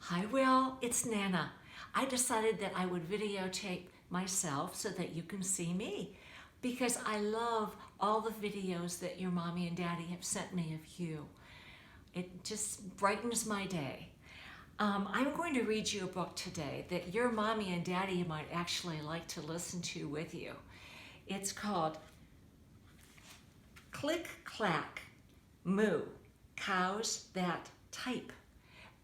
Hi, Will. It's Nana. I decided that I would videotape myself so that you can see me because I love all the videos that your mommy and daddy have sent me of you. It just brightens my day. I'm going to read you a book today that your mommy and daddy might actually like to listen to with you. It's called Click, Clack, Moo, Cows That Type.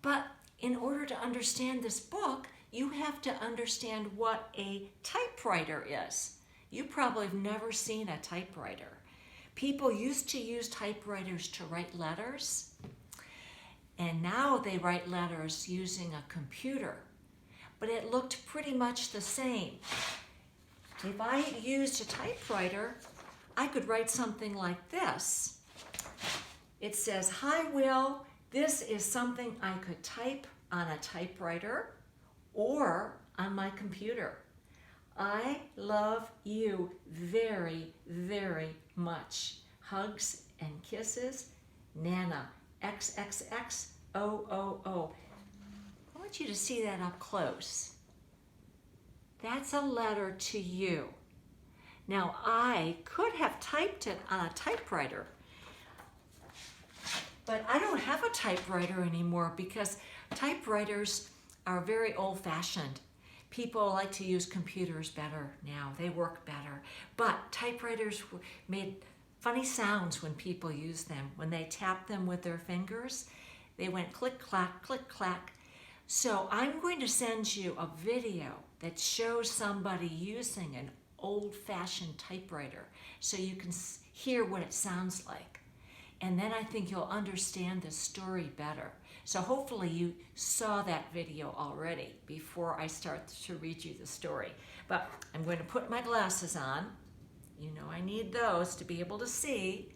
But in order to understand this book, you have to understand what a typewriter is. You probably have never seen a typewriter. People used to use typewriters to write letters, and now they write letters using a computer. But it looked pretty much the same. If I had used a typewriter, I could write something like this. It says, "Hi, Will. This is something I could type on a typewriter or on my computer. I love you very, very much. Hugs and kisses, Nana, XXXOOO." I want you to see that up close. That's a letter to you. Now, I could have typed it on a typewriter, but I don't have a typewriter anymore because typewriters are very old-fashioned. People like to use computers better now. They work better. But typewriters made funny sounds when people used them. When they tapped them with their fingers, they went click, clack, click, clack. So I'm going to send you a video that shows somebody using an old-fashioned typewriter so you can hear what it sounds like. And then I think you'll understand the story better. So hopefully you saw that video already before I start to read you the story. But I'm going to put my glasses on. You know I need those to be able to see.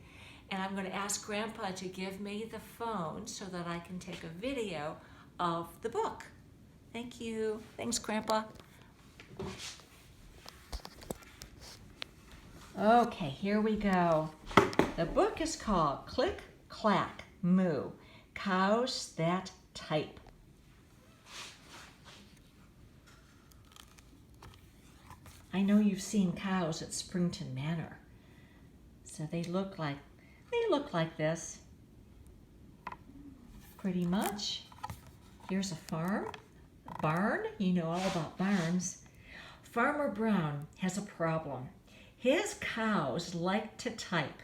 And I'm going to ask Grandpa to give me the phone so that I can take a video of the book. Thank you. Thanks, Grandpa. Okay, here we go. The book is called Click, Clack, Moo, Cows That Type. I know you've seen cows at Springton Manor. So they look like this. Pretty much. Here's a farm, a barn. You know all about barns. Farmer Brown has a problem. His cows like to type.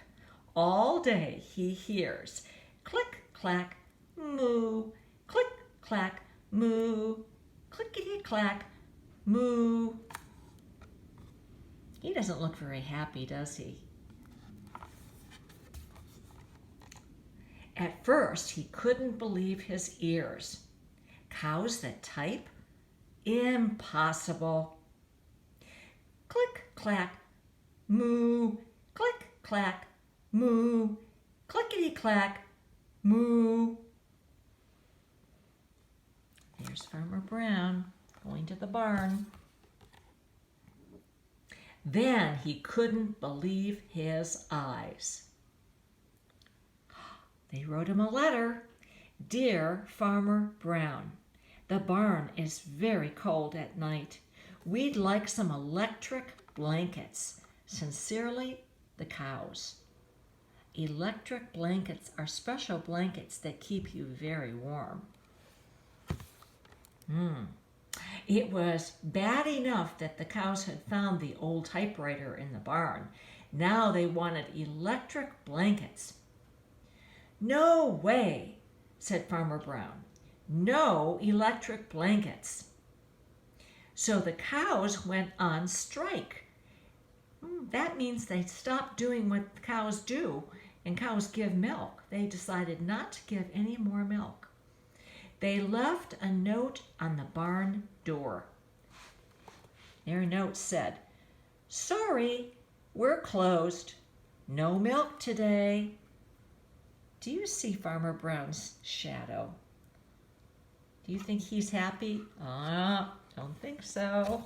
All day he hears click, clack, moo, click, clack, moo, clickety, clack, moo. He doesn't look very happy, does he? At first, he couldn't believe his ears. Cows that type? Impossible. Click, clack, moo, click, clack, moo, clickety clack, moo. There's Farmer Brown going to the barn. Then he couldn't believe his eyes. They wrote him a letter. "Dear Farmer Brown, the barn is very cold at night. We'd like some electric blankets. Sincerely, the cows." Electric blankets are special blankets that keep you very warm. It was bad enough that the cows had found the old typewriter in the barn. Now they wanted electric blankets. "No way," said Farmer Brown. "No electric blankets." So the cows went on strike. That means they stopped doing what cows do, and cows give milk. They decided not to give any more milk. They left a note on the barn door. Their note said, "Sorry, we're closed. No milk today." Do you see Farmer Brown's shadow? Do you think he's happy? Don't think so.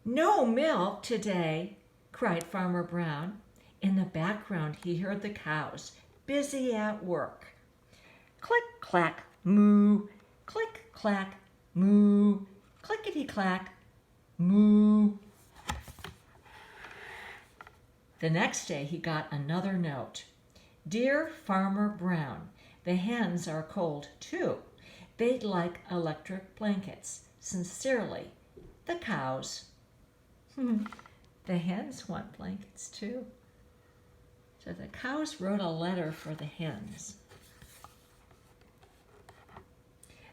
"No milk today," cried Farmer Brown. In the background, he heard the cows busy at work. Click, clack, moo. Click, clack, moo. Clickety-clack, moo. The next day he got another note. Dear Farmer Brown, the hens are cold too. They'd like electric blankets. Sincerely, the cows. The hens want blankets too. So the cows wrote a letter for the hens.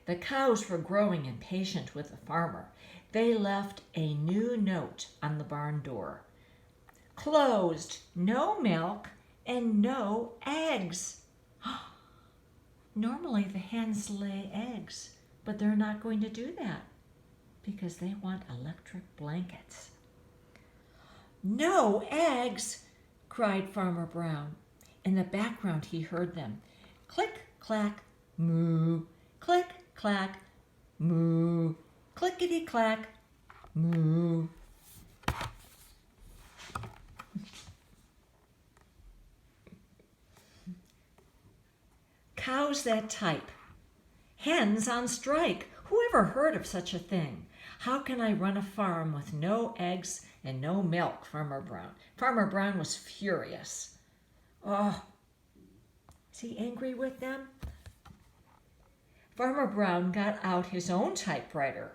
The cows were growing impatient with the farmer. They left a new note on the barn door. Closed, no milk, and no eggs. Normally the hens lay eggs, but they're not going to do that because they want electric blankets. No eggs, cried Farmer Brown. In the background he heard them. Click, clack, moo. Click, clack, moo. Clickety, clack, moo. Cows that type. Hens on strike. Who ever heard of such a thing? How can I run a farm with no eggs and no milk, Farmer Brown? Farmer Brown was furious. Oh, is he angry with them? Farmer Brown got out his own typewriter.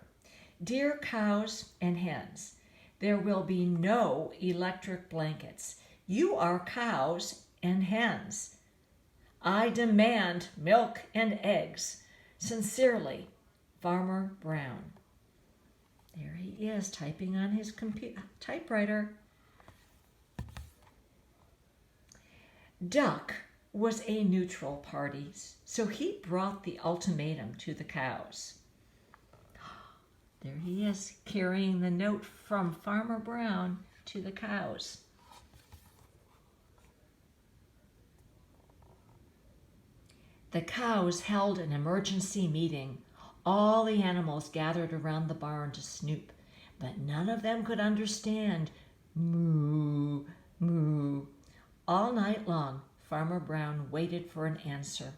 Dear cows and hens, there will be no electric blankets. You are cows and hens. I demand milk and eggs. Sincerely, Farmer Brown. There he is, typing on his typewriter. Duck was a neutral party, so he brought the ultimatum to the cows. There he is, carrying the note from Farmer Brown to the cows. The cows held an emergency meeting. All the animals gathered around the barn to snoop, but none of them could understand. Moo, moo. All night long, Farmer Brown waited for an answer.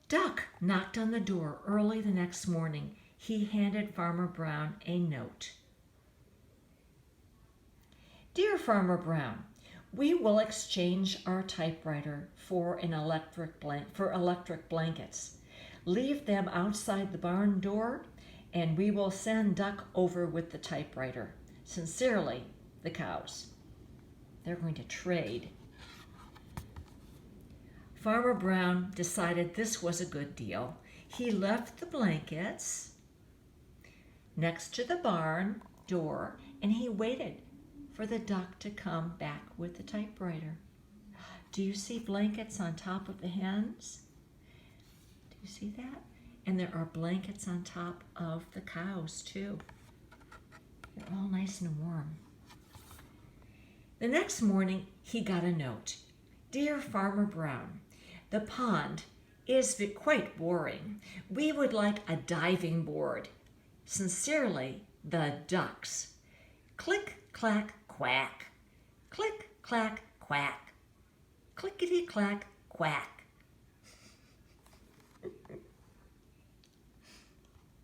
Duck knocked on the door early the next morning. He handed Farmer Brown a note. Dear Farmer Brown, we will exchange our typewriter for electric blankets. Leave them outside the barn door, and we will send Duck over with the typewriter. Sincerely, the cows. They're going to trade. Farmer Brown decided this was a good deal. He left the blankets next to the barn door, and he waited for the duck to come back with the typewriter. Do you see blankets on top of the hens? Do you see that? And there are blankets on top of the cows too. They're all nice and warm. The next morning, he got a note. Dear Farmer Brown, the pond is quite boring. We would like a diving board. Sincerely, the ducks. Click, clack, quack. Click, clack, quack. Clickety, clack, quack.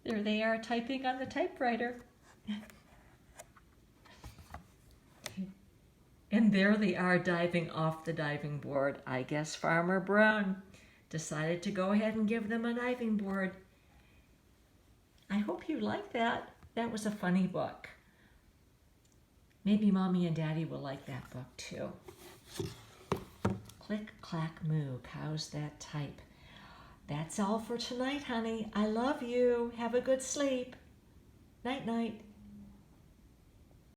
There they are typing on the typewriter. And there they are diving off the diving board. I guess Farmer Brown decided to go ahead and give them a diving board. I hope you like that. That was a funny book. Maybe Mommy and Daddy will like that book too. Click, clack, moo, cows that type. That's all for tonight, honey. I love you. Have a good sleep. Night, night.